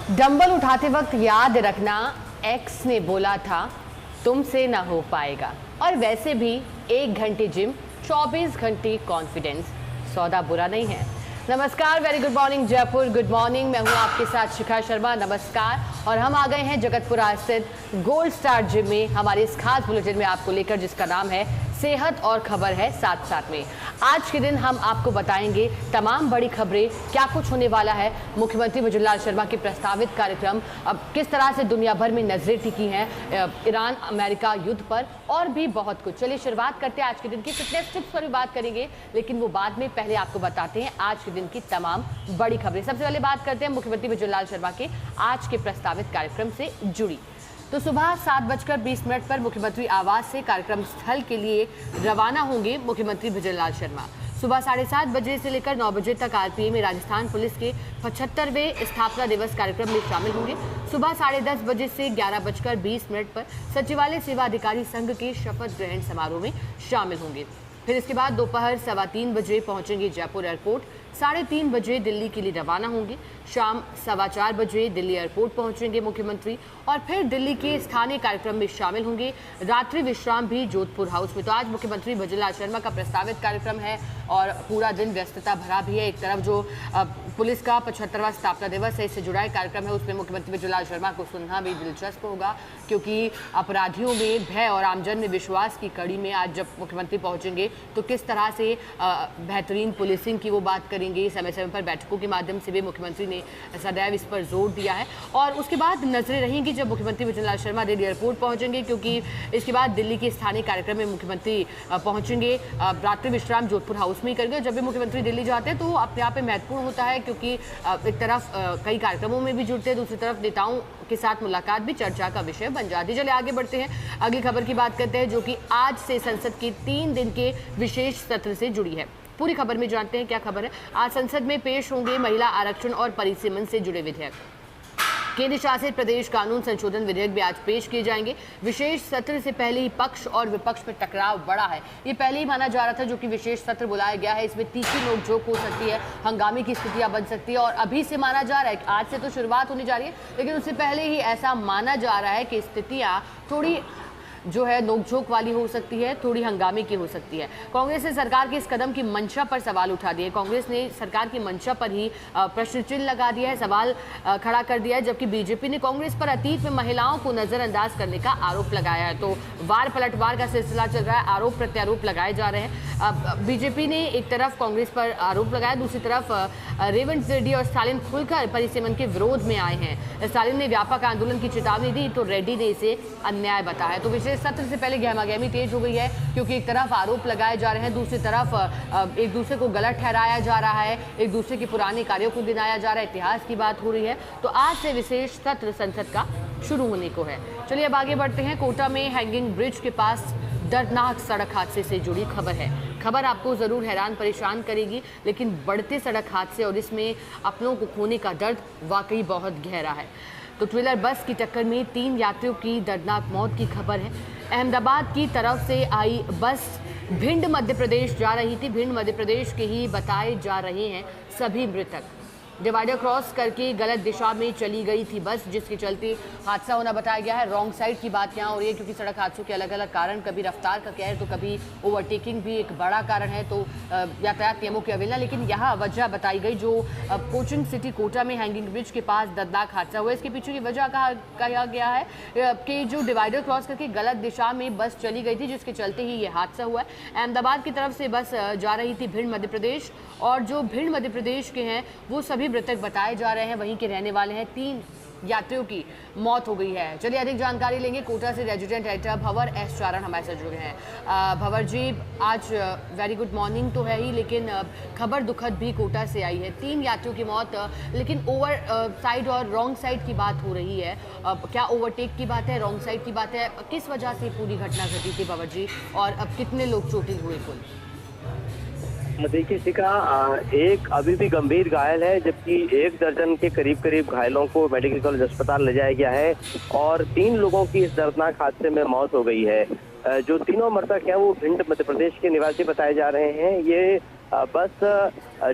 Dumbbell उठाते वक्त याद रखना, एक्स ने बोला था तुमसे ना हो पाएगा। और वैसे भी 1 घंटे जिम, 24 घंटे कॉन्फिडेंस, सौदा बुरा नहीं है। नमस्कार, very good morning Jaipur, good morning. मैं हूं आपके साथ शिखा शर्मा, नमस्कार। और हम आ गए हैं जगतपुरा स्थित गोल्ड स्टार जिम में हमारे इस खास बुलेटिन में आपको लेकर, जिसका नाम है सेहत और खबर है साथ साथ में। आज के दिन हम आपको बताएंगे तमाम बड़ी खबरें, क्या कुछ होने वाला है, मुख्यमंत्री भजनलाल शर्मा के प्रस्तावित कार्यक्रम, अब किस तरह से दुनिया भर में नजरें टिकी हैं ईरान अमेरिका युद्ध पर, और भी बहुत कुछ। चलिए शुरुआत करते हैं आज के दिन की फिटनेस टिप्स पर भी बात करेंगे, लेकिन वो बाद में। पहले आपको बताते हैं आज के दिन की तमाम बड़ी खबरें। सबसे पहले बात करते हैं मुख्यमंत्री भजनलाल शर्मा के आज के प्रस्तावित कार्यक्रम से जुड़ी। तो सुबह 7:20 पर मुख्यमंत्री आवास से कार्यक्रम स्थल के लिए रवाना होंगे मुख्यमंत्री भजनलाल शर्मा। सुबह 7:30 बजे से लेकर 9 बजे तक आरपीए में राजस्थान पुलिस के 75वें स्थापना दिवस कार्यक्रम में शामिल होंगे। सुबह 10:30 बजे से 11:20 पर सचिवालय सेवा अधिकारी संघ के शपथ ग्रहण समारोह में शामिल होंगे। फिर इसके बाद दोपहर 3:15 बजे पहुंचेंगे जयपुर एयरपोर्ट। 3:30 बजे दिल्ली के लिए रवाना होंगे। शाम 4:15 बजे दिल्ली एयरपोर्ट पहुंचेंगे मुख्यमंत्री और फिर दिल्ली के स्थानीय कार्यक्रम में शामिल होंगे। रात्रि विश्राम भी जोधपुर हाउस में। तो आज मुख्यमंत्री भजनलाल शर्मा का प्रस्तावित कार्यक्रम है और पूरा दिन व्यस्तता भरा भी है। एक तरफ जो पुलिस का 75वां स्थापना दिवस है, इससे जुड़ा एक कार्यक्रम है, उसमें मुख्यमंत्री भजनलाल शर्मा को सुनना भी दिलचस्प होगा, क्योंकि अपराधियों में भय और आमजन में विश्वास की कड़ी में आज जब मुख्यमंत्री पहुंचेंगे तो किस तरह से बेहतरीन पुलिसिंग की वो बात करेंगे। समय समय पर बैठकों के माध्यम से भी मुख्यमंत्री ने सदैव इस पर जोर दिया है। और उसके बाद नजरें रहेंगी जब मुख्यमंत्री भजनलाल शर्मा दिल्ली एयरपोर्ट पहुंचेंगे, क्योंकि इसके बाद दिल्ली के स्थानीय कार्यक्रम में मुख्यमंत्री पहुंचेंगे। रात्रि विश्राम जोधपुर हाउस में ही करेंगे। जब भी मुख्यमंत्री दिल्ली जाते हैं तो अपने आप में महत्वपूर्ण होता है, क्योंकि एक तरफ कई कार्यक्रमों में भी जुड़ते हैं, दूसरी तरफ नेताओं के साथ मुलाकात भी चर्चा का विषय बन जाती है। चलिए आगे बढ़ते हैं, अगली खबर की बात करते हैं, जो कि आज से संसद के 3 दिन के विशेष सत्र से जुड़ी है। पूरी खबर में जानते हैं क्या खबर है। आज संसद में पेश होंगे महिला आरक्षण और परिसीमन से जुड़े विधेयक। केंद्र शासित प्रदेश कानून संशोधन विधेयक भी आज पेश किए जाएंगे। विशेष सत्र से पहले ही पक्ष और विपक्ष में टकराव बढ़ा है। ये पहले ही माना जा रहा था, जो कि विशेष सत्र बुलाया गया है, इसमें तीखी नोकझोंक हो सकती है, हंगामे की स्थितियां बन सकती है। और अभी से माना जा रहा है, आज से तो शुरुआत होने जा रही है, लेकिन उससे पहले ही ऐसा माना जा रहा है कि स्थितियां थोड़ी जो है नोकझोंक वाली हो सकती है, थोड़ी हंगामे की हो सकती है। कांग्रेस ने सरकार के इस कदम की मंशा पर सवाल उठा दिए। कांग्रेस ने सरकार की मंशा पर ही प्रश्न चिन्ह लगा दिया है, सवाल खड़ा कर दिया है, जबकि बीजेपी ने कांग्रेस पर अतीत में महिलाओं को नजरअंदाज करने का आरोप लगाया है। तो वार पलटवार का सिलसिला चल रहा है, आरोप प्रत्यारोप लगाए जा रहे हैं। बीजेपी ने एक तरफ कांग्रेस पर आरोप लगाया, दूसरी तरफ रेवंत रेड्डी और स्टालिन खुलकर परिसीमन के विरोध में आए हैं। स्टालिन ने व्यापक आंदोलन की चेतावनी दी, तो रेड्डी ने इसे अन्याय बताया। तो विशेष सत्र से पहले गहमागहमी तेज हो गई है, क्योंकि एक तरफ आरोप लगाए जा रहे हैं, दूसरी तरफ एक दूसरे को गलत ठहराया जा रहा है, एक दूसरे के पुराने कार्यों को गिनाया जा रहा है, इतिहास की बात हो रही है। तो आज से विशेष सत्र संसद का शुरू होने को है। चलिए अब आगे बढ़ते हैं। कोटा में हैंगिंग ब्रिज के पास दर्दनाक सड़क हादसे से जुड़ी खबर है। खबर आपको जरूर हैरान परेशान करेगी, लेकिन बढ़ते सड़क हादसे और इसमें अपनों को खोने का दर्द वाकई बहुत गहरा है। तो ट्रेलर बस की टक्कर में 3 यात्रियों की दर्दनाक मौत की खबर है। अहमदाबाद की तरफ से आई बस भिंड मध्य प्रदेश जा रही थी। भिंड मध्य प्रदेश के ही बताए जा रहे हैं सभी मृतक। डिवाइडर क्रॉस करके गलत दिशा में चली गई थी बस, जिसके चलते हादसा होना बताया गया है। रॉन्ग साइड की बात यहाँ हो रही है, क्योंकि सड़क हादसों के अलग अलग कारण, कभी रफ्तार का कहर तो कभी ओवरटेकिंग भी एक बड़ा कारण है, तो यातायात नियमों की अवहेलना। लेकिन यहाँ वजह बताई गई, जो कोचिंग सिटी कोटा में हैंगिंग ब्रिज के पास दर्दनाक हादसा हुआ, इसके पीछे की वजह कहा गया है कि जो डिवाइडर क्रॉस करके गलत दिशा में बस चली गई थी, जिसके चलते ही ये हादसा हुआ है। अहमदाबाद की तरफ से बस जा रही थी भिंड मध्य प्रदेश, और जो भिंड मध्य प्रदेश के हैं वो सभी मृतक बताए जा रहे हैं, वहीं के रहने वाले हैं। 3 यात्रियों की मौत हो गई है। चलिए अधिक जानकारी लेंगे। कोटा से रेजिडेंट एडिटर भंवर एस चारण हमारे साथ जुड़े हैं। भंवर जी, आज वेरी गुड मॉर्निंग तो है ही, लेकिन खबर दुखद भी कोटा से आई है। 3 यात्रियों की मौत, लेकिन ओवर साइड और रॉन्ग साइड की बात हो रही है। क्या ओवरटेक की बात है, रॉन्ग साइड की बात है, किस वजह से पूरी घटना घटी थी भंवर जी, और अब कितने लोग चोटिल हुए कुल? देखिए शिखा, एक अभी भी गंभीर घायल है, जबकि 1 दर्जन के करीब घायलों को मेडिकल कॉलेज अस्पताल ले जाया गया है और 3 लोगों की इस दर्दनाक हादसे में मौत हो गई है। जो तीनों मृतक हैं वो भिंड मध्य प्रदेश के निवासी बताए जा रहे हैं। ये बस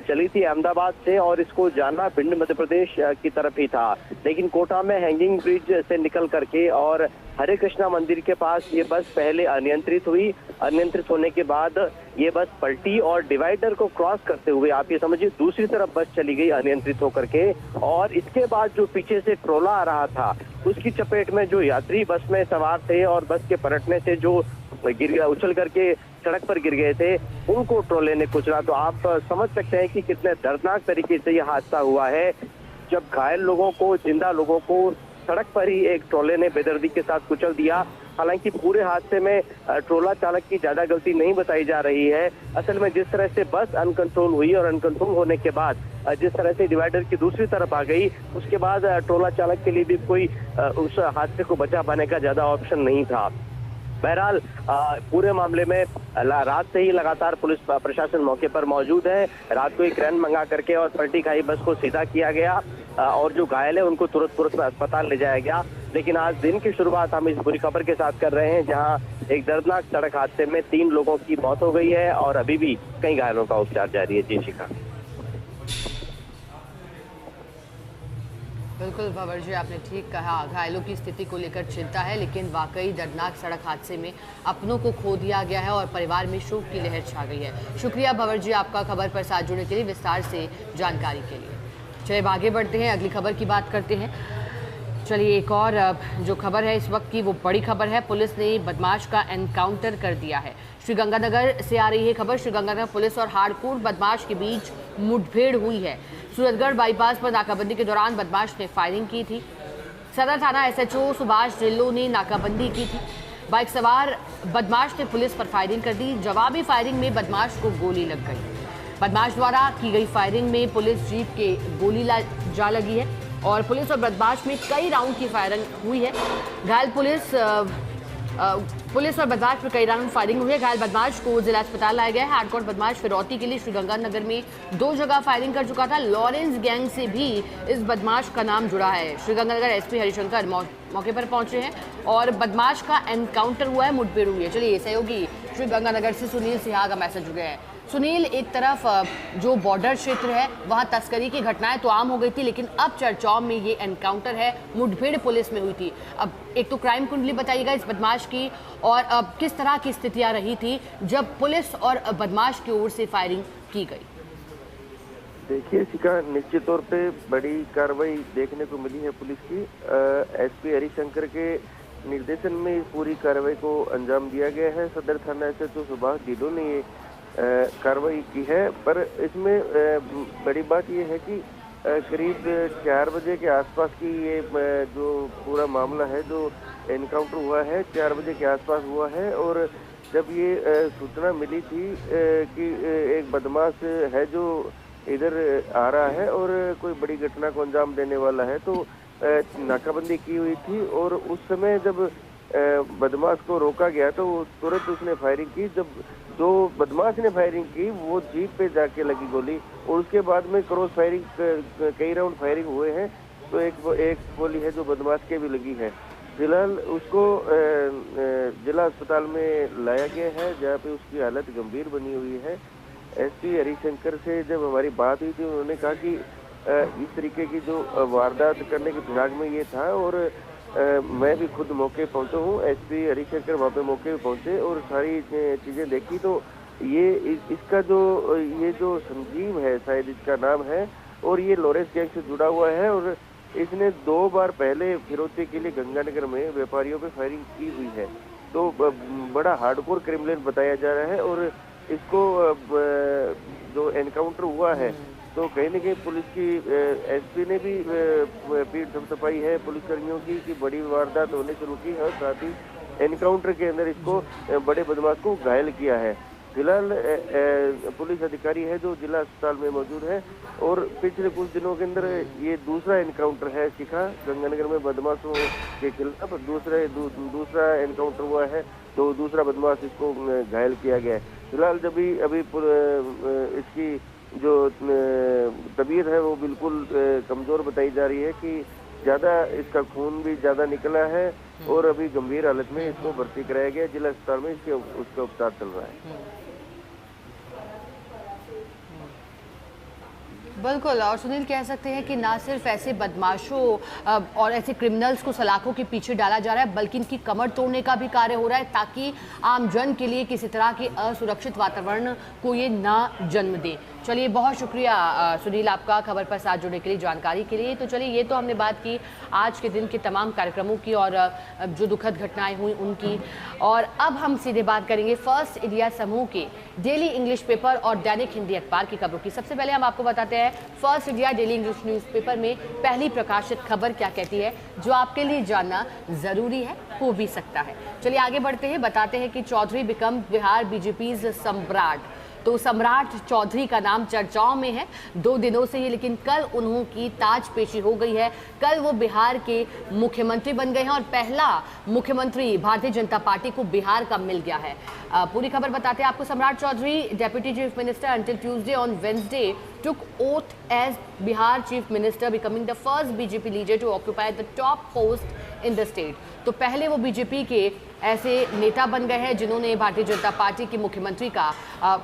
चली थी अहमदाबाद से और इसको जाना भिंड मध्य प्रदेश की तरफ ही था, लेकिन कोटा में हैंगिंग ब्रिज से निकल करके और हरे कृष्णा मंदिर के पास ये बस पहले अनियंत्रित हुई। अनियंत्रित होने के बाद ये बस पलटी और डिवाइडर को क्रॉस करते हुए आप ये समझिए दूसरी तरफ बस चली गई अनियंत्रित होकर के। और इसके बाद जो पीछे से ट्रोला आ रहा था उसकी चपेट में जो यात्री बस में सवार थे और बस के पलटने से जो उछल करके सड़क पर गिर गए थे उनको ट्रोले ने कुचला। तो आप समझ सकते हैं कि कितने दर्दनाक तरीके से यह हादसा हुआ है, जब घायल लोगों को, जिंदा लोगों को सड़क पर ही एक ट्रोले ने बेदर्दी के साथ कुचल दिया। हालांकि पूरे हादसे में ट्रोला चालक की ज्यादा गलती नहीं बताई जा रही है। असल में जिस तरह से बस अनकंट्रोल हुई और अनकंट्रोल होने के बाद जिस तरह से डिवाइडर की दूसरी तरफ आ गई, उसके बाद ट्रोला चालक के लिए भी कोई उस हादसे को बचा पाने का ज्यादा ऑप्शन नहीं था। बहरहाल पूरे मामले में रात से ही लगातार पुलिस प्रशासन मौके पर मौजूद है। रात को एक क्रेन मंगा करके और पलटी खाई बस को सीधा किया गया और जो घायल है उनको तुरंत अस्पताल ले जाया गया। लेकिन आज दिन की शुरुआत हम इस बुरी खबर के साथ कर रहे हैं, जहां एक दर्दनाक सड़क हादसे में 3 लोगों की मौत हो गई है और अभी भी कई घायलों का उपचार जारी है। जी शिखा। बिल्कुल भंवर जी, आपने ठीक कहा, घायलों की स्थिति को लेकर चिंता है, लेकिन वाकई दर्दनाक सड़क हादसे में अपनों को खो दिया गया है और परिवार में शोक की लहर छा गई है। शुक्रिया भंवर जी आपका खबर पर साथ जुड़ने के लिए, विस्तार से जानकारी के लिए। चलिए आगे बढ़ते हैं, अगली खबर की बात करते हैं। चलिए एक और जो खबर है इस वक्त की वो बड़ी खबर है। पुलिस ने बदमाश का एनकाउंटर कर दिया है। श्रीगंगानगर से आ रही है खबर। श्रीगंगानगर पुलिस और हार्डकोर बदमाश के बीच मुठभेड़ हुई है। सूरतगढ़ बाईपास पर नाकाबंदी के दौरान बदमाश ने फायरिंग की थी। सदर थाना एसएचओ सुभाष ढिल्लों ने नाकाबंदी की थी। बाइक सवार बदमाश ने पुलिस पर फायरिंग कर दी। जवाबी फायरिंग में बदमाश को गोली लग गई। बदमाश द्वारा की गई फायरिंग में पुलिस जीप के गोली जा लगी है और पुलिस और बदमाश में कई राउंड की फायरिंग हुई है। घायल पुलिस और बदमाश में कई राउंड फायरिंग हुई है। घायल बदमाश को जिला अस्पताल लाया गया है। हार्डकोर बदमाश फिरौती के लिए श्रीगंगानगर में 2 जगह फायरिंग कर चुका था। लॉरेंस गैंग से भी इस बदमाश का नाम जुड़ा है। श्रीगंगानगर एसपी हरिशंकर मौके पर पहुंचे हैं और बदमाश का एनकाउंटर हुआ है, मुठभेड़ हुई है। चलिए सहयोगी श्रीगंगानगर से सुनील सिहा का मैसेज हो गया है। सुनील, एक तरफ जो बॉर्डर क्षेत्र है वहाँ तस्करी की घटनाएं तो आम हो गई थी, लेकिन अब चर्चाओं में ये एनकाउंटर है, मुठभेड़ पुलिस में हुई थी। अब एक तो क्राइम कुंडली बताइएगा इस बदमाश की, और अब किस तरह की स्थितियां रही थी जब पुलिस और बदमाश की ओर से फायरिंग की गई। देखिए शिखा, निश्चित तौर पे बड़ी कार्रवाई देखने को मिली है पुलिस की। एसपी हरिशंकर के निर्देशन में इस पूरी कार्रवाई को अंजाम दिया गया है। सदर थाना एसएचओ सुभाष ढिल्लों ने ये कार्रवाई की है, पर इसमें बड़ी बात यह है कि करीब 4 बजे के आसपास की ये जो पूरा मामला है, जो एनकाउंटर हुआ है 4 बजे के आसपास हुआ है। और जब ये सूचना मिली थी कि एक बदमाश है जो इधर आ रहा है और कोई बड़ी घटना को अंजाम देने वाला है, तो नाकाबंदी की हुई थी। और उस समय जब बदमाश को रोका गया तो तुरंत उसने फायरिंग की। जब जो बदमाश ने फायरिंग की वो जीप पे जाके लगी गोली, और उसके बाद में क्रॉस फायरिंग, कई राउंड फायरिंग हुए हैं। तो एक गोली है जो बदमाश के भी लगी है। फिलहाल उसको जिला अस्पताल में लाया गया है, जहाँ पे उसकी हालत गंभीर बनी हुई है। एसपी हरिशंकर से जब हमारी बात हुई थी, उन्होंने कहा कि इस तरीके की जो वारदात करने के फिराक में ये था, और मैं भी खुद मौके पहुंचा हूँ। एसपी हरिशंकर वहाँ पे मौके पे पहुंचे और सारी चीजें देखी, तो ये इसका जो संजीव है, शायद इसका नाम है, और ये लॉरेंस गैंग से जुड़ा हुआ है। और इसने 2 बार पहले फिरौती के लिए गंगानगर में व्यापारियों पे फायरिंग की हुई है। तो बड़ा हार्डकोर क्रिमिनल बताया जा रहा है। और इसको जो एनकाउंटर हुआ है, तो कहीं न कहीं पुलिस की एसपी ने भी पीठ थपथपाई है पुलिसकर्मियों की कि बड़ी वारदात होने से रुकी है, और साथ ही एनकाउंटर के अंदर इसको बड़े बदमाश को घायल किया है। फिलहाल पुलिस अधिकारी है जो जिला अस्पताल में मौजूद है। और पिछले कुछ दिनों के अंदर ये दूसरा एनकाउंटर है शिखा, गंगानगर में बदमाशों के खिलाफ दूसरा एनकाउंटर हुआ है, तो दूसरा बदमाश इसको घायल किया गया है। फिलहाल जब भी अभी इसकी जो तबीयत है वो बिल्कुल कमजोर बताई जा रही है कि ज़्यादा इसका खून भी ज़्यादा निकला है, और अभी गंभीर हालत में इसको भर्ती कराया गया जिला अस्पताल में। उसका उपचार चल रहा है। बिल्कुल। और सुनील, कह सकते हैं कि ना सिर्फ ऐसे बदमाशों और ऐसे क्रिमिनल्स को सलाखों के पीछे डाला जा रहा है, बल्कि इनकी कमर तोड़ने का भी कार्य हो रहा है, ताकि आम जन के लिए किसी तरह के असुरक्षित वातावरण को ये ना जन्म दे। चलिए, बहुत शुक्रिया सुनील आपका खबर पर साथ जुड़ने के लिए, जानकारी के लिए। तो चलिए, ये तो हमने बात की आज के दिन के तमाम कार्यक्रमों की और जो दुखद घटनाएं हुई उनकी। और अब हम सीधे बात करेंगे फर्स्ट इंडिया समूह के डेली इंग्लिश पेपर और दैनिक हिंदी अखबार की खबरों की। सबसे पहले हम आपको बताते हैं first India daily English newspaper में पहली प्रकाशित खबर क्या कहती है, जो आपके लिए जानना जरूरी है, हो भी सकता है। चलिए आगे बढ़ते हैं, बताते हैं कि चौधरी बिकम बिहार बीजेपी सम्राट। तो सम्राट चौधरी का नाम चर्चाओं में है 2 दिनों से ही, लेकिन कल उन्हों की ताजपेशी हो गई है। कल वो बिहार के मुख्यमंत्री बन गए हैं और पहला मुख्यमंत्री भारतीय जनता पार्टी को बिहार का मिल गया है। पूरी खबर बताते हैं आपको। Samrat Choudhary, deputy chief minister until Tuesday on Wednesday took oath as Bihar chief minister, becoming the first BJP leader to occupy the top post in the state. तो पहले वो बीजेपी के ऐसे नेता बन गए हैं जिन्होंने भारतीय जनता पार्टी के मुख्यमंत्री का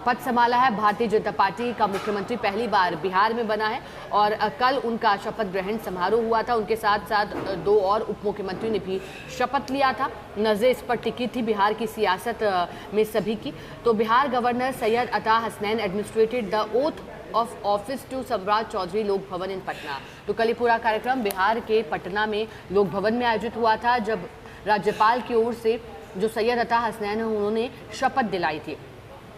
पद संभाला है। भारतीय जनता पार्टी का मुख्यमंत्री पहली बार बिहार में बना है और कल उनका शपथ ग्रहण समारोह हुआ था। उनके साथ साथ 2 और उप मुख्यमंत्री ने भी शपथ लिया था। नजरें इस पर टिकी थी बिहार की सियासत में सभी की। तो Bihar governor Syed Ata Hasnain administered the oath of office to Samrat Choudhary लोक भवन इन पटना। तो कल ये पूरा कार्यक्रम बिहार के पटना में लोक भवन में आयोजित हुआ था, जब राज्यपाल की ओर से जो सैयद अता हसनैन है उन्होंने शपथ दिलाई थी।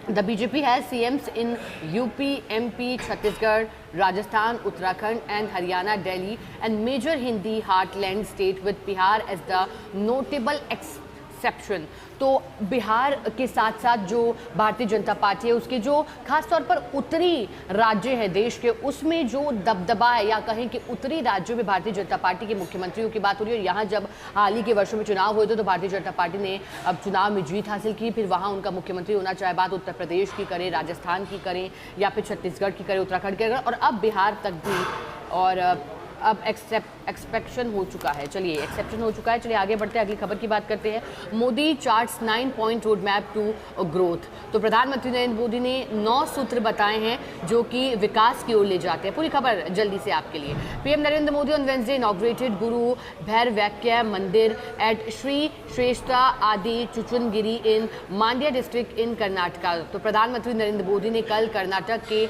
The BJP has CMs in UP, MP, Chhattisgarh, Rajasthan, Uttarakhand and Haryana, Delhi and major Hindi heartland state with Bihar as the notable exception। तो बिहार के साथ साथ जो भारतीय जनता पार्टी है उसके जो खास तौर पर उत्तरी राज्य है देश के, उसमें जो दबदबा है या कहें कि उत्तरी राज्यों में भारतीय जनता पार्टी के मुख्यमंत्रियों की बात हो रही है। और यहाँ जब हाल ही के वर्षों में चुनाव हुए थे तो भारतीय जनता पार्टी ने अब चुनाव में जीत हासिल की, फिर वहाँ उनका मुख्यमंत्री होना, चाहे बात उत्तर प्रदेश की करें, राजस्थान की करें या फिर छत्तीसगढ़ की करें, उत्तराखंड की करें, और अब बिहार तक भी। और अब एक्सपेक्शन हो चुका है, चलिए एक्सेप्शन हो चुका है। चलिए आगे बढ़ते हैं, अगली खबर की बात करते हैं। Modi charts 9 point road map to growth. तो प्रधानमंत्री नरेंद्र मोदी ने 9 सूत्र बताए हैं जो कि विकास की ओर ले जाते हैं। पूरी खबर जल्दी से आपके लिए। PM Narendra Modi on Wednesday inaugurated गुरु भैरवैक्य मंदिर एट श्री श्रेष्ठा आदि चुचुनगिरी इन मांड्या डिस्ट्रिक्ट इन कर्नाटका। तो प्रधानमंत्री नरेंद्र मोदी ने कल कर्नाटक के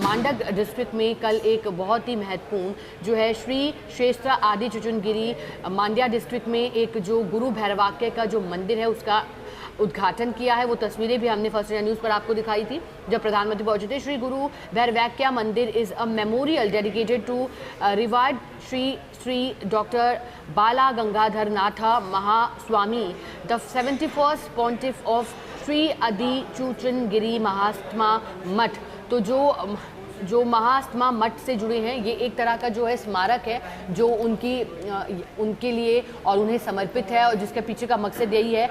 मांडक डिस्ट्रिक्ट में कल एक बहुत ही महत्वपूर्ण जो है श्री श्रेष्ठा आदि चुचुनगिरी मांड्या डिस्ट्रिक्ट में एक जो गुरु भैरवाक्य का जो मंदिर है उसका उद्घाटन किया है। वो तस्वीरें भी हमने फर्स्ट इंडिया न्यूज़ पर आपको दिखाई थी जब प्रधानमंत्री पहुंचे थे। Shri Guru Bhairavaikya Mandir is a memorial dedicated to revered Shri doctor Bala Gangadhar Nath Mahaswami, the 71st pontiff of Shri Adi Chunchanagiri महात्मा मठ। तो जो महात्मा मठ से जुड़े हैं, ये एक तरह का जो है स्मारक है जो उनके लिए और उन्हें समर्पित है, और जिसके पीछे का मकसद यही है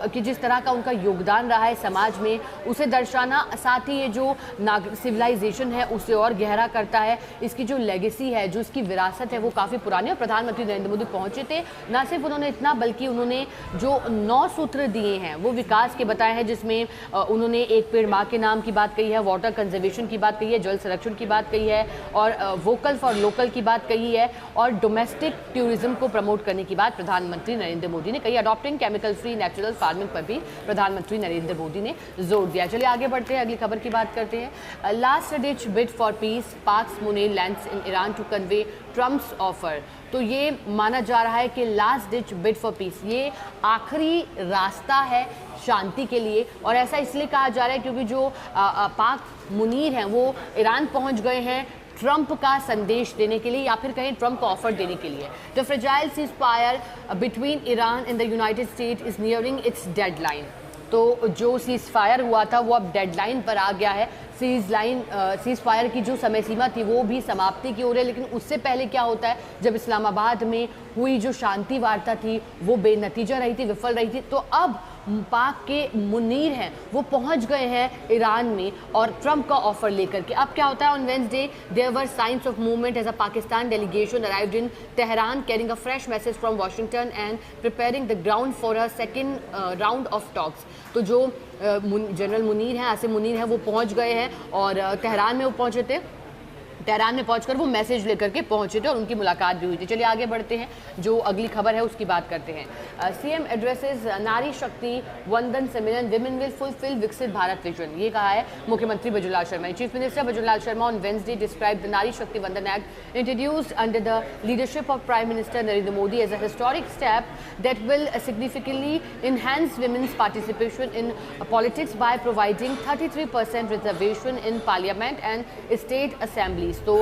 कि जिस तरह का उनका योगदान रहा है समाज में उसे दर्शाना, साथ ही ये जो सिविलाइजेशन है उसे और गहरा करता है। इसकी जो लेगेसी है, जो इसकी विरासत है वो काफ़ी पुरानी है। और प्रधानमंत्री नरेंद्र मोदी पहुंचे थे, ना सिर्फ उन्होंने इतना बल्कि उन्होंने जो 9 सूत्र दिए हैं वो विकास के बताए हैं, जिसमें उन्होंने एक पेड़ माँ के नाम की बात कही है, वाटर कंजर्वेशन की बात कही है, जल संरक्षण की बात कही है, और वोकल फॉर लोकल की बात कही है, और डोमेस्टिक टूरिज्म को प्रमोट करने की बात प्रधानमंत्री नरेंद्र मोदी ने कही। Adopting chemical free natural farming पर भी प्रधानमंत्री नरेंद्र मोदी ने जोर दिया। चलिए आगे बढ़ते हैं, अगली खबर की बात करते हैं। Last ditch bid for peace, Pak's Munir lands in Iran to convey Trump's offer. तो ये माना जा रहा है कि last ditch bid for peace, ये आखिरी रास्ता है शांति के लिए। और ऐसा इसलिए कहा जा रहा है क्योंकि जो पाक मुनीर हैं वो ईरान पहुंच गए हैं ट्रंप का संदेश देने के लिए, या फिर कहें ट्रंप को ऑफर देने के लिए। The fragile cease fire between Iran and the United state is nearing it's deadline. तो जो सीज फायर हुआ था वो अब डेडलाइन पर आ गया है। सीज फायर की जो समय सीमा थी वो भी समाप्ति की ओर है, लेकिन उससे पहले क्या होता है, जब इस्लामाबाद में हुई जो शांति वार्ता थी वो बेनतीजा रही थी, विफल रही थी। तो अब पाक के मुनीर हैं वो पहुंच गए हैं ईरान में और ट्रंप का ऑफर लेकर के। अब क्या होता है, on Wednesday there were signs of movement as a Pakistan delegation arrived in Tehran carrying a fresh message from Washington and preparing the ground for a second round of talks. तो जो general Munir हैं, आसिम मुनीर हैं, वो पहुंच गए हैं और तेहरान में वो पहुंचे थे। तेहरान में पहुंचकर वो मैसेज लेकर के पहुंचे थे और उनकी मुलाकात भी हुई थी। चलिए आगे बढ़ते हैं, जो अगली खबर है उसकी बात करते हैं। सीएम एड्रेसेस नारी शक्ति वंदन सम्मेलन, विमेन विल फुलफिल विकसित भारत विजन, ये कहा है मुख्यमंत्री Bajulal Sharma. Chief minister Bajulal Sharma on Wednesday described the Nari Shakti Vandan act introduced under the leadership of prime minister Narendra Modi as a historic step that will significantly enhance women's participation in politics by providing 33% reservation in parliament and state assemblies। तो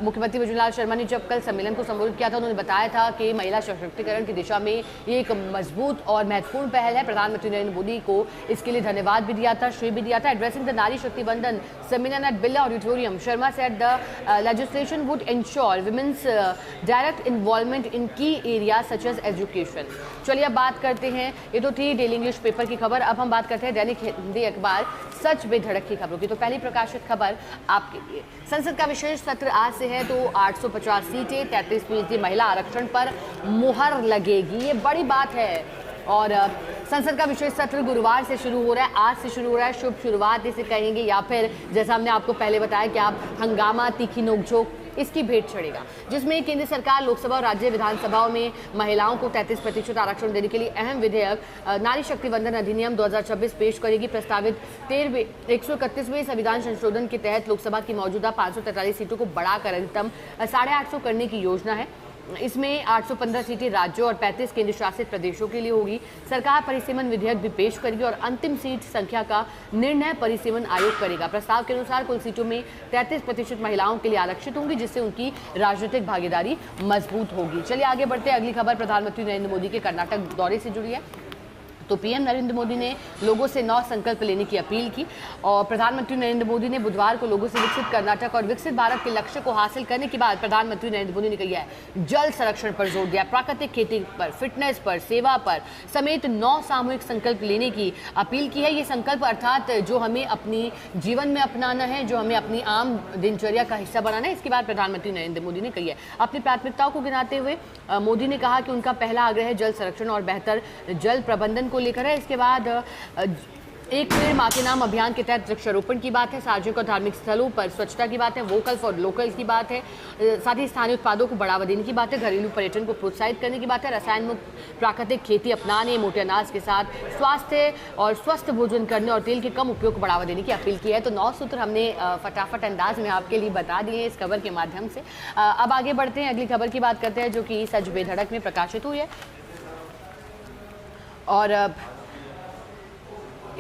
मुख्यमंत्री बजुलाल शर्मा ने जब कल सम्मेलन को संबोधित किया था, उन्होंने बताया था कि महिला सशक्तिकरण की दिशा में ये एक मजबूत और महत्वपूर्ण पहल है। प्रधानमंत्री नरेंद्र मोदी को इसके लिए धन्यवाद भी दिया था, श्रेय भी दिया था। Addressing the Nari Shakti Vandan Sammelan at Birla auditorium, Sharma said the legislation would ensure women's direct involvement in key area such as education. चलिए अब बात करते हैं, ये तो थी डेली इंग्लिश पेपर की खबर। अब हम बात करते हैं दैनिक हिंदी अखबार सच बेधड़क की खबरों की। तो पहली प्रकाशित खबर आपके लिए, संसद का विशेष सत्र आज से है, तो 850 सीटें, 33% महिला आरक्षण पर मुहर लगेगी, ये बड़ी बात है। और संसद का विशेष सत्र गुरुवार से शुरू हो रहा है, आज से शुरू हो रहा है, शुभ शुरुआत इसे कहेंगे, या फिर जैसा हमने आपको पहले बताया कि आप हंगामा, तीखी नोकझोंक, इसकी भेंट चढ़ेगा, जिसमें केंद्र सरकार लोकसभा और राज्य विधानसभाओं में महिलाओं को 33% आरक्षण देने के लिए अहम विधेयक नारी शक्ति वंदन अधिनियम 2026 पेश करेगी। प्रस्तावित 131वें संविधान संशोधन के तहत लोकसभा की मौजूदा 543 सीटों को बढ़ाकर अधिकतम 850 करने की योजना है। इसमें 815 सीटें राज्यों और 35 केंद्र शासित प्रदेशों के लिए होगी। सरकार परिसीमन विधेयक भी पेश करेगी और अंतिम सीट संख्या का निर्णय परिसीमन आयोग करेगा। प्रस्ताव के अनुसार कुल सीटों में 33% महिलाओं के लिए आरक्षित होंगी, जिससे उनकी राजनीतिक भागीदारी मजबूत होगी। चलिए आगे बढ़ते हैं, अगली खबर प्रधानमंत्री नरेंद्र मोदी के कर्नाटक दौरे से जुड़ी है। तो पीएम नरेंद्र मोदी ने लोगों से 9 संकल्प लेने की अपील की और प्रधानमंत्री नरेंद्र मोदी ने बुधवार को लोगों से विकसित कर्नाटक और विकसित भारत के लक्ष्य को हासिल करने के बाद प्रधानमंत्री नरेंद्र मोदी ने कहा है जल संरक्षण पर जोर दिया, प्राकृतिक खेती पर, फिटनेस पर, सेवा पर समेत 9 सामूहिक संकल्प लेने की अपील की है। ये संकल्प अर्थात जो हमें अपनी जीवन में अपनाना है, जो हमें अपनी आम दिनचर्या का हिस्सा बनाना है, इसके बाद प्रधानमंत्री नरेंद्र मोदी ने कही है। अपनी प्राथमिकताओं को गिनाते हुए मोदी ने कहा कि उनका पहला आग्रह जल संरक्षण और बेहतर जल प्रबंधन को लेकर है। इसके बाद एक पेड़ मां के नाम अभियान के तहत वृक्षारोपण की बात है, सार्वजनिक और धार्मिक स्थलों पर स्वच्छता की बात है, वोकल फॉर लोकल की बात है, साथ ही स्थानीय उत्पादों को बढ़ावा देने की बात है, घरेलू पर्यटन को प्रोत्साहित करने की बात है, रसायन मुक्त प्राकृतिक खेती अपनाने, मोटे अनाज के साथ स्वास्थ्य और स्वस्थ भोजन करने और तेल के कम उपयोग को बढ़ावा देने की अपील की है। तो 9 सूत्र हमने फटाफट अंदाज में आपके लिए बता दिए इस खबर के माध्यम से। अब आगे बढ़ते हैं, अगली खबर की बात करते हैं, जो कि सच बेधड़क में प्रकाशित हुई है। और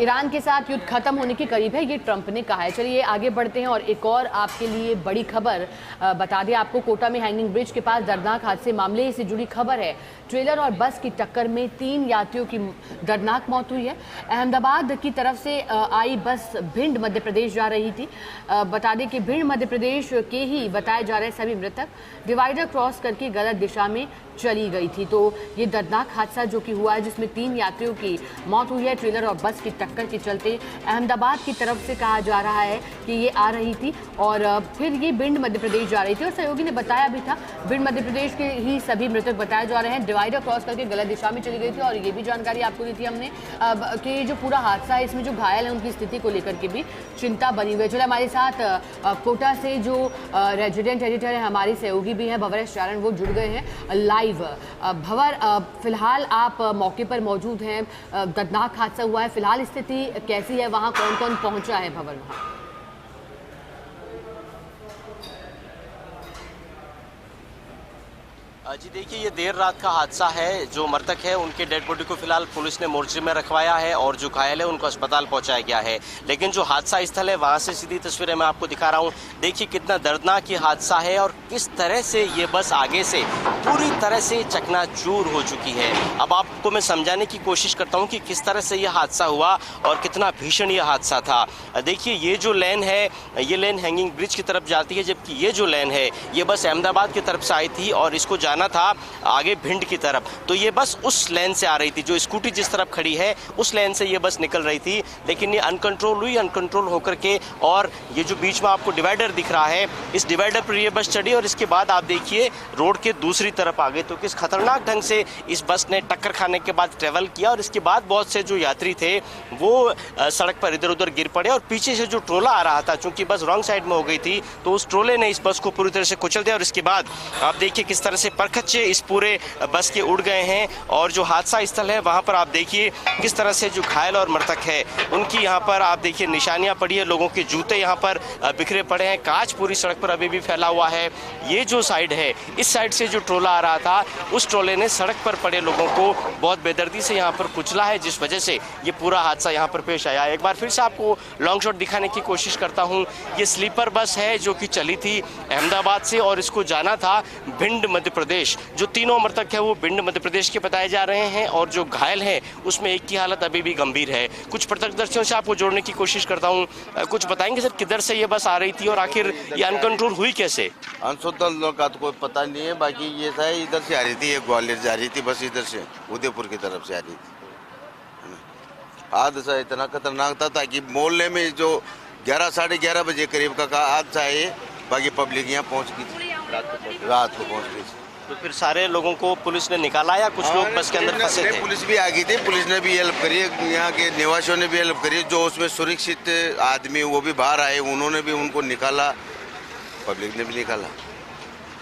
ईरान के साथ युद्ध खत्म होने के करीब है, ये ट्रंप ने कहा है। चलिए आगे बढ़ते हैं और एक और आपके लिए बड़ी खबर बता दें आपको। कोटा में हैंगिंग ब्रिज के पास दर्दनाक हादसे मामले से जुड़ी खबर है। ट्रेलर और बस की टक्कर में 3 यात्रियों की दर्दनाक मौत हुई है। अहमदाबाद की तरफ से आई बस भिंड मध्य प्रदेश जा रही थी। बता दें कि भिंड मध्य प्रदेश के ही बताए जा रहे सभी मृतक डिवाइडर क्रॉस करके गलत दिशा में चली गई थी। तो ये दर्दनाक हादसा जो कि हुआ है, जिसमें 3 यात्रियों की मौत हुई है ट्रेलर और बस की टक्कर के चलते। अहमदाबाद की तरफ से कहा जा रहा है कि ये आ रही थी और फिर ये भिंड मध्य प्रदेश जा रही थी। और सहयोगी ने बताया भी था भिंड मध्य प्रदेश के ही सभी मृतक बताए जा रहे हैं, डिवाइडर क्रॉस करके गलत दिशा में चली गई थी। और ये भी जानकारी आपको दी थी हमने कि जो पूरा हादसा है, इसमें जो घायल है उनकी स्थिति को लेकर के भी चिंता बनी हुई है। चलो हमारे साथ कोटा से जो रेजिडेंट एडिटर है, हमारे सहयोगी भी हैं भंवर चारण, वो जुड़ गए हैं लाइव। भंवर, फिलहाल आप मौके पर मौजूद हैं, दर्दनाक हादसा हुआ है, फिलहाल स्थिति कैसी है वहाँ, कौन कौन पहुंचा है भंवर वहाँ? जी देखिए, ये देर रात का हादसा है। जो मृतक है उनके डेड बॉडी को फिलहाल पुलिस ने मोर्चरी में रखवाया है और जो घायल है उनको अस्पताल पहुंचाया गया है। लेकिन जो हादसा स्थल है वहां से सीधी तस्वीरें मैं आपको दिखा रहा हूं। देखिए कितना दर्दनाक ये हादसा है और किस तरह से ये बस आगे से पूरी तरह से चकनाचूर हो चुकी है। अब आपको मैं समझाने की कोशिश करता हूँ कि किस तरह से यह हादसा हुआ और कितना भीषण यह हादसा था। देखिए ये जो लेन है, ये लेन हैंगिंग ब्रिज की तरफ जाती है, जबकि ये जो लेन है ये बस अहमदाबाद की तरफ से आई थी और इसको जाना था आगे भिंड की तरफ। तो ये बस उस लेन से आ रही थी, जो स्कूटी जिस तरफ खड़ी है उस लेन से ये बस निकल रही थी। लेकिन ये अनकंट्रोल हुई, अनकंट्रोल होकर के, और ये जो बीच में आपको डिवाइडर दिख रहा है, इस डिवाइडर पर ये बस चढ़ी और इसके बाद आप देखिए रोड के दूसरी तरफ आ गई। तो किस खतरनाक ढंग से इस बस ने टक्कर खाने करने के बाद ट्रेवल किया और इसके बाद बहुत से जो यात्री थे वो सड़क पर इधर उधर गिर पड़े और पीछे से जो ट्रोला आ रहा था, चूंकि बस रॉन्ग साइड में हो गई थी, तो उस ट्रोले ने इस बस को पूरी तरह से कुचल दिया और इसके बाद आप देखिए किस तरह से परखच्चे इस पूरे बस के उड़ गए हैं। और जो हादसा स्थल है वहाँ पर आप देखिए किस तरह से जो घायल और मृतक है उनकी यहाँ पर आप देखिए निशानियाँ पड़ी है, लोगों के जूते यहाँ पर बिखरे पड़े हैं, कांच पूरी सड़क पर अभी भी फैला हुआ है। ये जो साइड है, इस साइड से जो ट्रोला आ रहा था उस ट्रोले ने सड़क पर पड़े लोगों को बहुत बेदर्दी से यहाँ पर कुचला है, जिस वजह से ये पूरा हादसा यहाँ पर पेश आया। एक बार फिर से आपको लॉन्ग शॉट दिखाने की कोशिश करता हूँ। ये स्लीपर बस है जो कि चली थी अहमदाबाद से और इसको जाना था भिंड मध्य प्रदेश। जो तीनों मृतक है वो भिंड मध्य प्रदेश के बताए जा रहे हैं और जो घायल है उसमें एक की हालत अभी भी गंभीर है। कुछ प्रत्यक्षदर्शियों से आपको जोड़ने की कोशिश करता हूँ। कुछ बताएंगे सर, किधर से ये बस आ रही थी और आखिर ये अनकंट्रोल हुई कैसे? अनसुलतान का तो कोई पता नहीं है, बाकी ये था इधर से आ रही थी, ये ग्वालियर जा रही थी बस, इधर से उदयपुर की तरफ से आ रही थी। हादसा इतना खतरनाक था कि मोहल्ले में जो 11 साढ़े 11 बजे करीब का हादसा है, बाकी पब्लिक यहाँ पहुँच गई थी, रात को पहुँच गई थी। तो फिर सारे लोगों को पुलिस ने निकाला या कुछ लोग बस के अंदर फंसे थे? पुलिस भी आ गई थी, पुलिस ने भी हेल्प करी, यहाँ के निवासियों ने भी हेल्प करी, जो उसमें सुरक्षित आदमी वो भी बाहर आए, उन्होंने भी उनको निकाला, पब्लिक ने भी निकाला।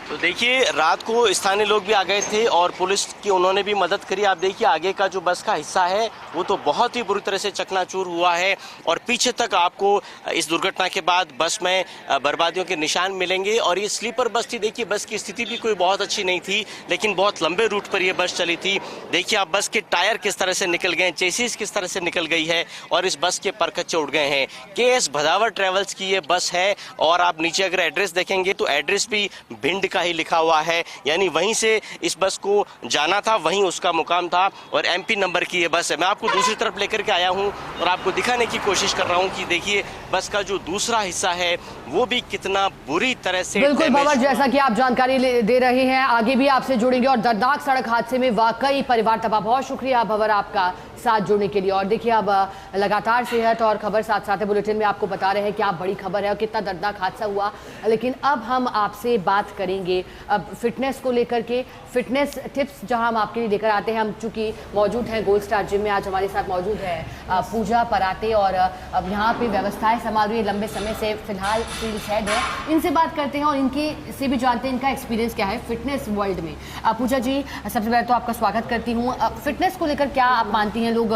तो देखिए रात को स्थानीय लोग भी आ गए थे और पुलिस की उन्होंने भी मदद करी। आप देखिए आगे का जो बस का हिस्सा है वो तो बहुत ही बुरी तरह से चकनाचूर हुआ है और पीछे तक आपको इस दुर्घटना के बाद बस में बर्बादियों के निशान मिलेंगे। और ये स्लीपर बस थी, देखिए बस की स्थिति भी कोई बहुत अच्छी नहीं थी, लेकिन बहुत लंबे रूट पर ये बस चली थी। देखिए आप बस के टायर किस तरह से निकल गए, चेसिस किस तरह से निकल गई है और इस बस के परखच्चे उड़ गए हैं। KS भदावर ट्रेवल्स की ये बस है और आप नीचे अगर एड्रेस देखेंगे तो एड्रेस भी भिंड का ही लिखा हुआ है, यानी वहीं से इस बस को जाना था, वहीं उसका मुकाम था और MP नंबर की ये बस है। मैं आपको दूसरी तरफ लेकर के आया हूं और आपको दिखाने की कोशिश कर रहा हूं कि देखिए बस का जो दूसरा हिस्सा है वो भी कितना बुरी तरह से बिल्कुल भंवर, जैसा कि आप जानकारी दे रहे हैं, आगे भी आपसे जुड़ेंगे और दर्दनाक सड़क हादसे में वाकई परिवार तबाह। बहुत शुक्रिया भंवर आपका साथ जुड़ने के लिए। और देखिए अब लगातार सेहत और खबर साथ साथ बुलेटिन में आपको बता रहे हैं क्या बड़ी खबर है और कितना दर्दनाक हादसा हुआ। लेकिन अब हम आपसे बात करेंगे अब फिटनेस को लेकर के, फिटनेस टिप्स जहां हम आपके लिए लेकर आते हैं। हम चूंकि मौजूद हैं गोल्ड स्टार जिम में, आज हमारे साथ मौजूद है पूजा पराते और अब यहाँ पे व्यवस्थाएं संभाल रही है लंबे समय से, फिलहाल फील्ड हेड है। इनसे बात करते हैं और इनके से भी जानते हैं इनका एक्सपीरियंस क्या है फिटनेस वर्ल्ड में। पूजा जी, सबसे पहले तो आपका स्वागत करती हूँ। फिटनेस को लेकर क्या आप मानती हैं, लोग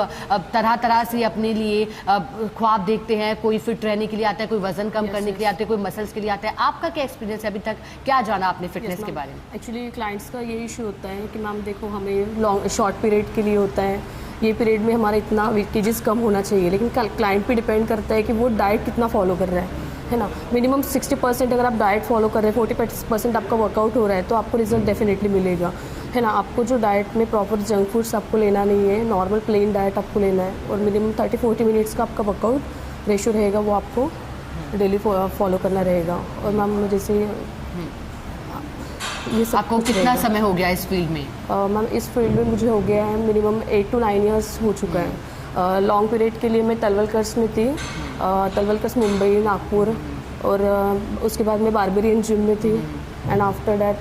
तरह तरह से अपने लिए ख्वाब देखते हैं, कोई फिट रहने के लिए आता है, कोई वजन कम करने के लिए आता है, कोई मसल्स के लिए आता है, आपका क्या एक्सपीरियंस है, अभी तक क्या जाना आपने फिटनेस के बारे में? एक्चुअली क्लाइंट्स का ये इशू होता है कि मैम देखो हमें लॉन्ग शॉर्ट पीरियड के लिए होता है, ये पीरियड में हमारा इतना केजेस कम होना चाहिए, लेकिन क्लाइंट पे डिपेंड करता है कि वो डाइट कितना फॉलो कर रहा है ना। मिनिमम 60% अगर आप डाइट फॉलो कर रहे हैं, 40% आपका वर्कआउट हो रहा है तो आपको रिजल्ट डेफिनेटली मिलेगा, है ना। आपको जो डाइट में प्रॉपर जंक फूड्स आपको लेना नहीं है, नॉर्मल प्लेन डाइट आपको लेना है और मिनिमम 30-40 मिनट्स का आपका वर्कआउट रेशो रहेगा, वो आपको डेली फॉलो करना रहेगा। और मैम जैसे ये सब आपको कितना समय हो गया इस फील्ड में? मैम इस फील्ड में मुझे हो गया है मिनिमम 8 to 9 ईयर्स हो चुका है। लॉन्ग पीरियड के लिए मैं तलवलकर्स में थी, तलवलकर्स मुंबई, नागपुर, और उसके बाद मैं बारबेरियन जिम में थी and after that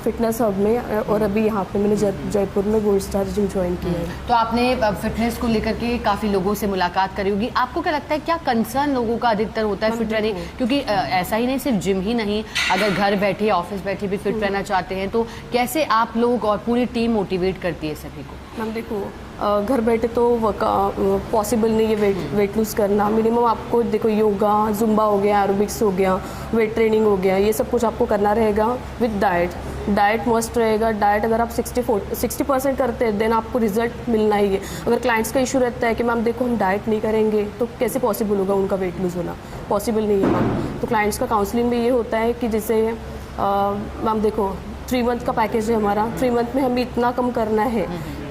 fitness hub में, और अभी यहाँ पे मैंने जयपुर में गोल्ड स्टार जिम ज्वाइन किया है। तो आपने फिटनेस को लेकर के काफ़ी लोगों से मुलाकात करी होगी, आपको क्या लगता है क्या कंसर्न लोगों का अधिकतर होता है फिट रहने? क्योंकि ऐसा ही नहीं, सिर्फ जिम ही नहीं, अगर घर बैठे ऑफिस बैठे भी फिट रहना चाहते हैं तो कैसे आप लोग और पूरी टीम मोटिवेट करती है सभी को? मैम देखो घर बैठे तो पॉसिबल नहीं है वेट लूज़ करना। मिनिमम आपको देखो योगा, जुम्बा हो गया, एरोबिक्स हो गया, वेट ट्रेनिंग हो गया, ये सब कुछ आपको करना रहेगा विद डाइट मस्ट रहेगा। डाइट अगर आप 60% करते हैं देन आपको रिजल्ट मिलना ही है। अगर क्लाइंट्स का इशू रहता है कि मैम देखो हम डाइट नहीं करेंगे तो कैसे पॉसिबल होगा उनका वेट लूज़ होना, पॉसिबल नहीं है मैम। तो क्लाइंट्स का काउंसलिंग में ये होता है कि जैसे मैम देखो 3 मंथ का पैकेज है हमारा, 3 मंथ में हमें इतना कम करना है,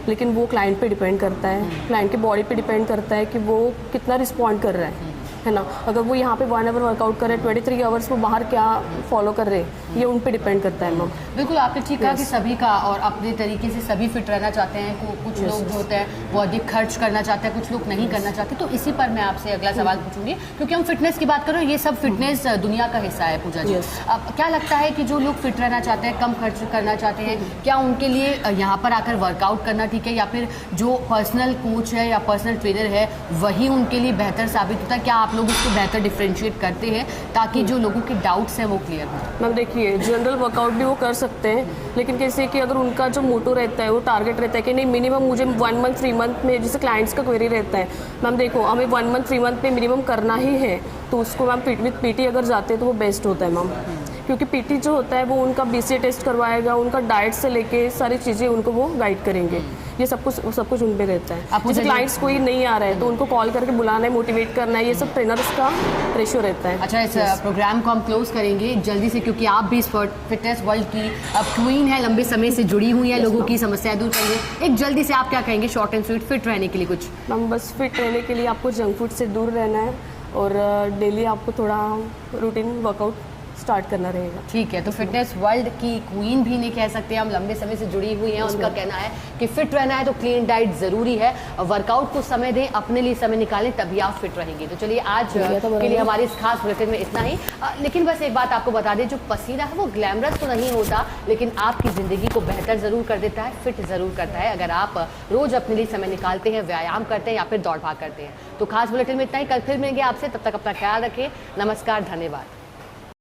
लेकिन वो क्लाइंट पे डिपेंड करता है, क्लाइंट के बॉडी पे डिपेंड करता है कि वो कितना रिस्पॉन्ड कर रहा है। है ना। अगर वो यहाँ पे 1 आवर वर्कआउट कर रहे हैं, 23 आवर्स वो बाहर क्या फॉलो कर रहे हैं, ये उन पे डिपेंड करता है मैम। बिल्कुल, आपने ठीक कहा कि सभी का और अपने तरीके से सभी फिट रहना चाहते हैं। कुछ लोग जो होते हैं वो अधिक खर्च करना चाहते हैं, कुछ लोग नहीं करना चाहते। तो इसी पर मैं आपसे अगला सवाल पूछूंगी, क्योंकि हम फिटनेस की बात कर रहे हैं, ये सब फिटनेस दुनिया का हिस्सा है पूजा जी। अब क्या लगता है कि जो लोग फिट रहना चाहते हैं, कम खर्च करना चाहते हैं, क्या उनके लिए यहाँ पर आकर वर्कआउट करना ठीक है, या फिर जो पर्सनल कोच है या पर्सनल ट्रेनर है वही उनके लिए बेहतर साबित होता है? क्या आप लोग उसको बेहतर डिफ्रेंशिएट करते हैं ताकि जो लोगों के डाउट्स हैं वो क्लियर हो? मैम देखिए, जनरल वर्कआउट भी वो कर सकते हैं, लेकिन कैसे कि अगर उनका जो मोटो रहता है, वो टारगेट रहता है कि नहीं मिनिमम मुझे 1 मंथ 3 मंथ में, जैसे क्लाइंट्स का क्वेरी रहता है मैम देखो हमें 1 मंथ 3 मंथ में मिनिमम करना ही है, तो उसको मैम विद पीटी अगर जाते हैं तो वो बेस्ट होता है मैम। क्योंकि पीटी जो होता है वो उनका बीसीए टेस्ट करवाएगा, उनका डाइट से लेके सारी चीज़ें उनको वो गाइड करेंगे। ये सब कुछ उन पे रहता है। जैसे क्लाइंट्स कोई नहीं आ रहा है तो उनको कॉल करके बुलाना है, मोटिवेट करना है, ये सब ट्रेनर्स का रेशियो रहता है। अच्छा, इस प्रोग्राम को हम क्लोज करेंगे जल्दी से, क्योंकि आप भी फिटनेस वर्ल्ड की अब क्वीन है, लंबे समय से जुड़ी हुई है, लोगों की समस्याएं दूर करेंगे। एक जल्दी से आप क्या कहेंगे शॉर्ट एंड स्वीट फिट रहने के लिए कुछ? मैम बस फिट रहने के लिए आपको जंक फूड से दूर रहना है और डेली आपको थोड़ा रूटीन वर्कआउट स्टार्ट करना रहेगा। ठीक है, तो फिटनेस वर्ल्ड की क्वीन भी नहीं कह सकते, हम लंबे समय से जुड़ी हुई हैं। उनका कहना है कि फिट रहना है तो क्लीन डाइट जरूरी है, वर्कआउट को समय दें, अपने लिए समय निकालें, तभी आप फिट रहेंगे। तो चलिए आज के लिए हमारी इस खास बुलेटिन में इतना ही। लेकिन बस एक बात आपको बता दें, जो पसीना है वो ग्लैमरस तो नहीं होता, लेकिन आपकी जिंदगी को बेहतर जरूर कर देता है, फिट जरूर करता है, अगर आप रोज अपने लिए समय निकालते हैं, व्यायाम करते हैं या फिर दौड़ भाग करते हैं। तो खास बुलेटिन में इतना ही, कल फिर मिलेंगे आपसे, तब तक अपना ख्याल रखें। नमस्कार, धन्यवाद।